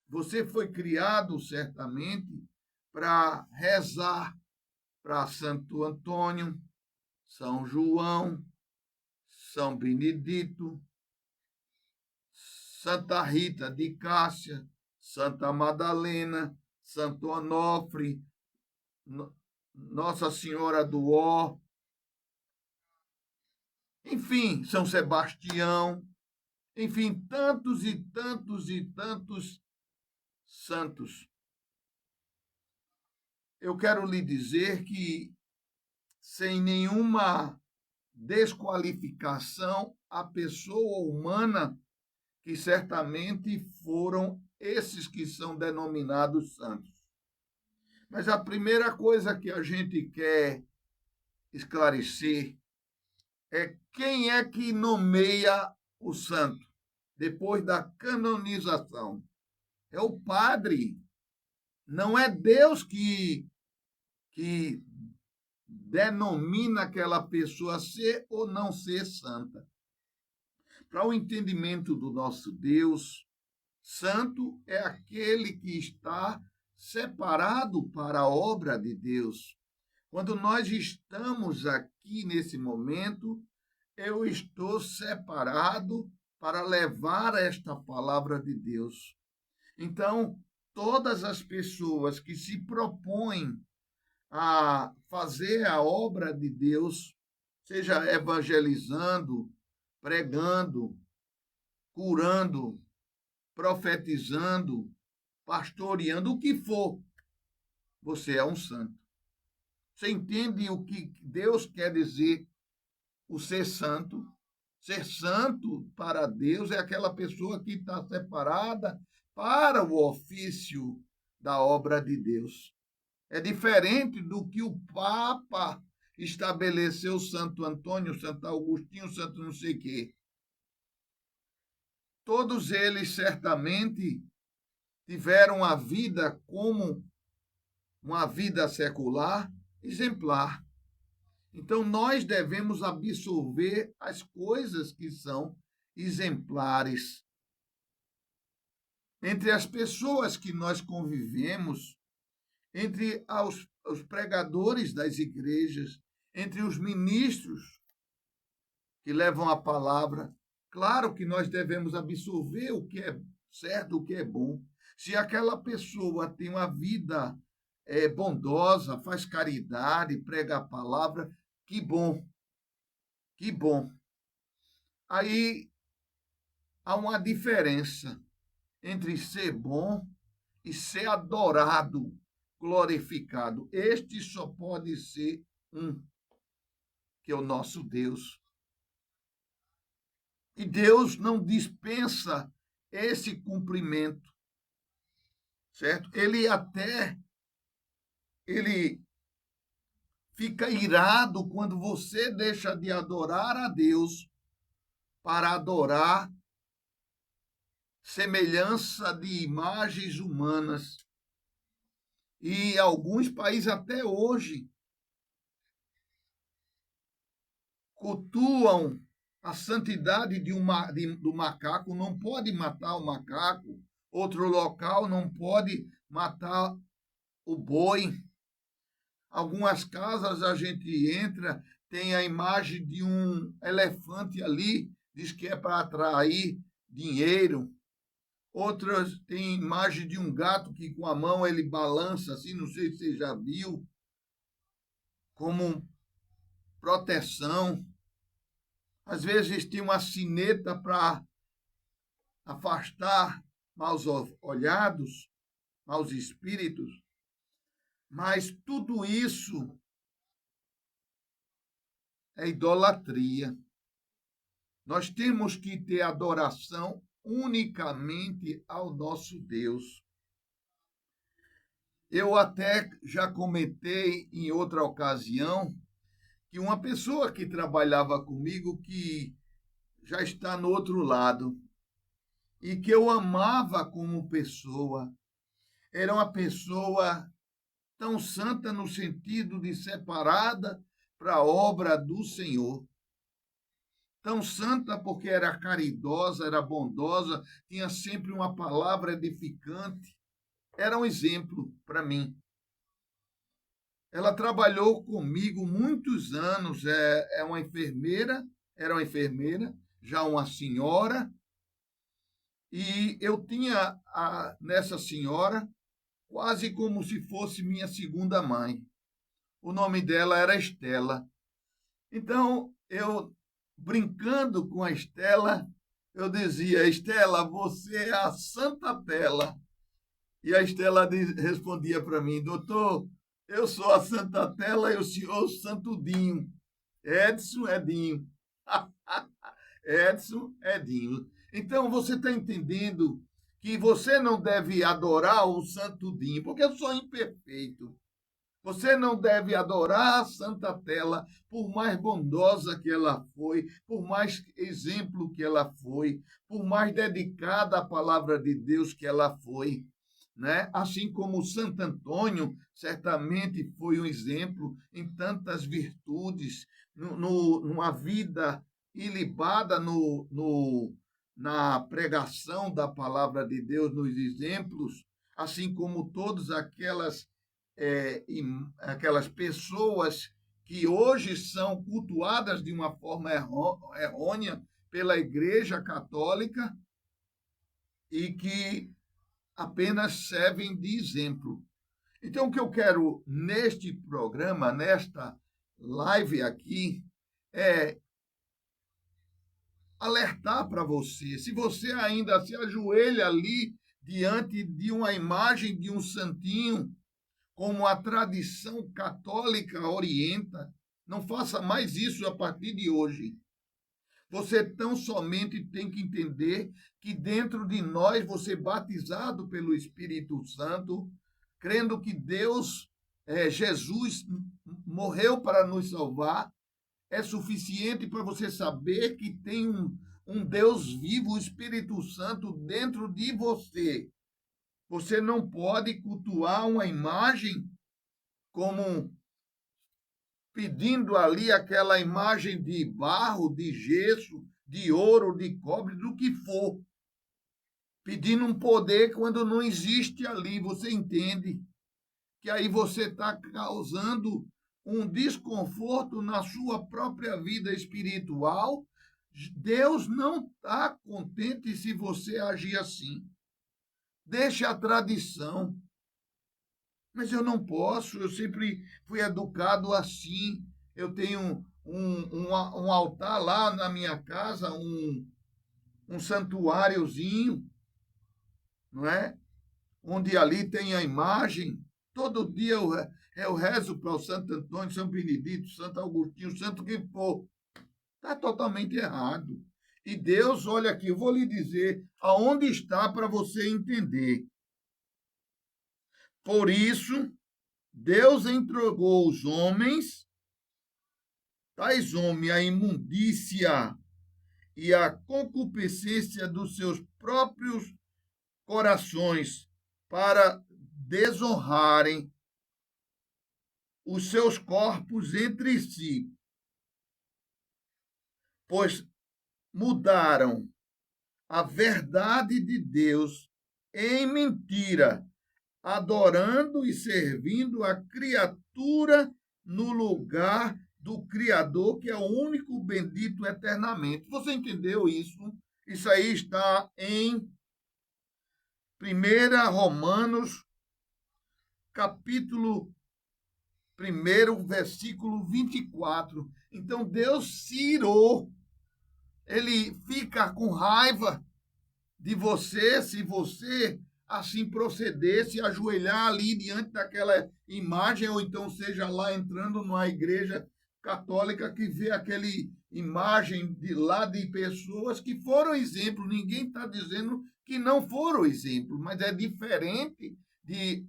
Você foi criado certamente para rezar para Santo Antônio, São João, São Benedito, Santa Rita de Cássia, Santa Madalena, Santo Onofre, Nossa Senhora do Ó, enfim, São Sebastião, enfim, tantos e tantos e tantos santos. Eu quero lhe dizer que, sem nenhuma desqualificação, a pessoa humana, que certamente foram esses que são denominados santos. Mas a primeira coisa que a gente quer esclarecer é quem é que nomeia o santo depois da canonização. É o padre. Não é Deus que denomina aquela pessoa ser ou não ser santa. Para o entendimento do nosso Deus, santo é aquele que está separado para a obra de Deus. Quando nós estamos aqui nesse momento, eu estou separado para levar esta palavra de Deus. Então, todas as pessoas que se propõem a fazer a obra de Deus, seja evangelizando, pregando, curando, profetizando, pastoreando, o que for, você é um santo. Você entende o que Deus quer dizer o ser santo? Ser santo para Deus é aquela pessoa que está separada para o ofício da obra de Deus. É diferente do que o Papa estabeleceu, Santo Antônio, Santo Agostinho, Santo não sei o quê. Todos eles certamente tiveram a vida como uma vida secular exemplar. Então, nós devemos absorver as coisas que são exemplares. Entre as pessoas que nós convivemos, entre os pregadores das igrejas, entre os ministros que levam a palavra, claro que nós devemos absorver o que é certo, o que é bom. Se aquela pessoa tem uma vida bondosa, faz caridade, prega a palavra, que bom, que bom. Aí há uma diferença entre ser bom e ser adorado, glorificado. Este só pode ser um, que é o nosso Deus. E Deus não dispensa esse cumprimento, certo? Ele fica irado quando você deixa de adorar a Deus para adorar semelhança de imagens humanas. E alguns países até hoje cultuam a santidade do macaco, não pode matar o macaco, outro local não pode matar o boi. Algumas casas a gente entra, tem a imagem de um elefante ali, diz que é para atrair dinheiro. Outras têm imagem de um gato que com a mão ele balança assim, não sei se você já viu, como proteção. Às vezes tem uma sineta para afastar maus olhados, maus espíritos, mas tudo isso é idolatria. Nós temos que ter adoração unicamente ao nosso Deus. Eu até já comentei em outra ocasião que uma pessoa que trabalhava comigo, que já está no outro lado, e que eu amava como pessoa, era uma pessoa tão santa no sentido de separada para a obra do Senhor. Tão santa porque era caridosa, era bondosa, tinha sempre uma palavra edificante. Era um exemplo para mim. Ela trabalhou comigo muitos anos, era uma enfermeira, já uma senhora, e eu tinha nessa senhora quase como se fosse minha segunda mãe. O nome dela era Estela. Então, eu, brincando com a Estela, eu dizia: Estela, você é a Santa Tela. E a Estela respondia para mim: doutor, eu sou a Santa Tela e o senhor o Santo Dinho. Edson Edinho. Edson Edinho. Então, você está entendendo que você não deve adorar o Santo Dinho, porque eu sou imperfeito. Você não deve adorar a Santa Tela, por mais bondosa que ela foi, por mais exemplo que ela foi, por mais dedicada à palavra de Deus que ela foi. Né? Assim como Santo Antônio certamente foi um exemplo em tantas virtudes, numa vida ilibada na pregação da palavra de Deus, nos exemplos, assim como todas aquelas pessoas que hoje são cultuadas de uma forma errônea pela Igreja Católica e que apenas servem de exemplo. Então, o que eu quero neste programa, nesta live aqui, é alertar para você. Se você ainda se ajoelha ali diante de uma imagem de um santinho, como a tradição católica orienta, não faça mais isso a partir de hoje. Você tão somente tem que entender que dentro de nós, você batizado pelo Espírito Santo, crendo que Deus, Jesus, morreu para nos salvar, é suficiente para você saber que tem um Deus vivo, o Espírito Santo, dentro de você. Você não pode cultuar uma imagem como pedindo ali aquela imagem de barro, de gesso, de ouro, de cobre, do que for. Pedindo um poder quando não existe ali. Você entende que aí você está causando um desconforto na sua própria vida espiritual. Deus não está contente se você agir assim. Deixe a tradição. Mas eu não posso, eu sempre fui educado assim. Eu tenho um altar lá na minha casa, um santuáriozinho, não é? Onde ali tem a imagem. Todo dia eu rezo para o Santo Antônio, São Benedito, Santo Agostinho, Santo que for. Está totalmente errado. E Deus, olha aqui, eu vou lhe dizer aonde está para você entender. Por isso, Deus entregou os homens, tais homens, a imundícia e a concupiscência dos seus próprios corações para desonrarem os seus corpos entre si, pois mudaram a verdade de Deus em mentira, adorando e servindo a criatura no lugar do Criador, que é o único bendito eternamente. Você entendeu isso? Isso aí está em 1 Romanos, capítulo 1, versículo 24. Então, Deus se irou. Ele fica com raiva de você, se você assim procedesse, ajoelhar ali diante daquela imagem, ou então seja lá entrando numa igreja católica que vê aquela imagem de lá de pessoas que foram exemplo. Ninguém está dizendo que não foram exemplo, mas é diferente de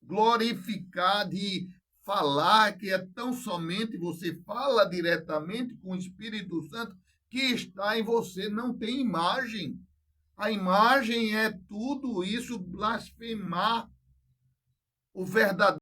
glorificar, de falar, que é tão somente você fala diretamente com o Espírito Santo que está em você, não tem imagem. A imagem é tudo isso, blasfemar o verdadeiro